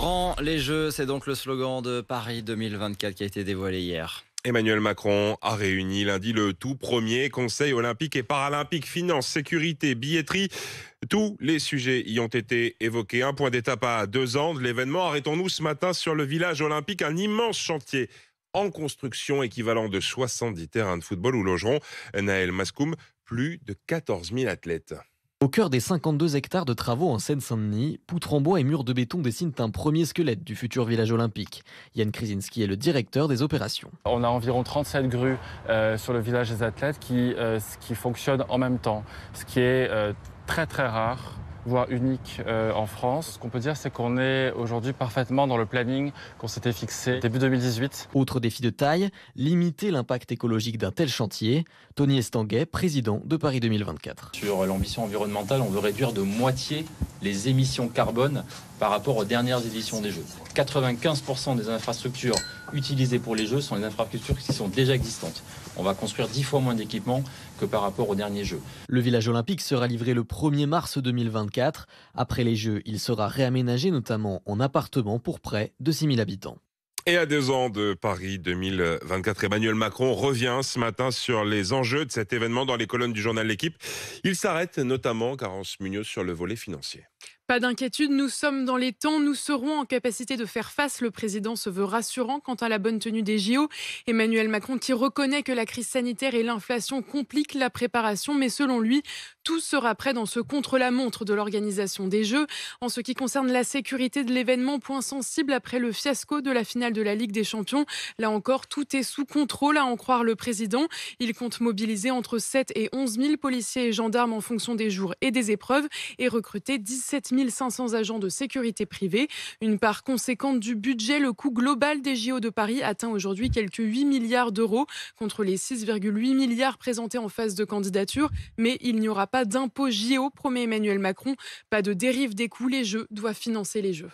Grand les Jeux, c'est donc le slogan de Paris 2024 qui a été dévoilé hier. Emmanuel Macron a réuni lundi le tout premier Conseil olympique et paralympique. Finances, sécurité, billetterie, tous les sujets y ont été évoqués. Un point d'étape à 2 ans de l'événement. Arrêtons-nous ce matin sur le village olympique, un immense chantier en construction équivalent de 70 terrains de football où logeront, Naël Maskoum, plus de 14 000 athlètes. Au cœur des 52 hectares de travaux en Seine-Saint-Denis, poutres en bois et murs de béton dessinent un premier squelette du futur village olympique. Yann Krasinski est le directeur des opérations. On a environ 37 grues sur le village des athlètes qui fonctionnent en même temps, ce qui est très très rare, voire unique en France. Ce qu'on peut dire, c'est qu'on est aujourd'hui parfaitement dans le planning qu'on s'était fixé début 2018. Autre défi de taille, limiter l'impact écologique d'un tel chantier. Tony Estanguet, président de Paris 2024. Sur l'ambition environnementale, on veut réduire de moitié les émissions carbone par rapport aux dernières éditions des Jeux. 95% des infrastructures utilisées pour les Jeux sont des infrastructures qui sont déjà existantes. On va construire 10 fois moins d'équipements que par rapport aux derniers Jeux. Le village olympique sera livré le 1er mars 2024. Après les Jeux, il sera réaménagé notamment en appartements pour près de 6 000 habitants. Et à 2 ans de Paris 2024, Emmanuel Macron revient ce matin sur les enjeux de cet événement dans les colonnes du journal L'Équipe. Il s'arrête notamment, Carence Munoz, sur le volet financier. Pas d'inquiétude, nous sommes dans les temps, nous serons en capacité de faire face. Le président se veut rassurant quant à la bonne tenue des JO. Emmanuel Macron qui reconnaît que la crise sanitaire et l'inflation compliquent la préparation, mais selon lui, tout sera prêt dans ce contre-la-montre de l'organisation des Jeux. En ce qui concerne la sécurité de l'événement, point sensible après le fiasco de la finale de la Ligue des Champions. Là encore, tout est sous contrôle, à en croire le président. Il compte mobiliser entre 7 et 11 000 policiers et gendarmes en fonction des jours et des épreuves et recruter 17 500 agents de sécurité privée. Une part conséquente du budget, le coût global des JO de Paris atteint aujourd'hui quelques 8 milliards d'euros contre les 6,8 milliards présentés en phase de candidature. Mais il n'y aura pas d'impôt JO, promet Emmanuel Macron. Pas de dérive des coûts, les Jeux doivent financer les Jeux.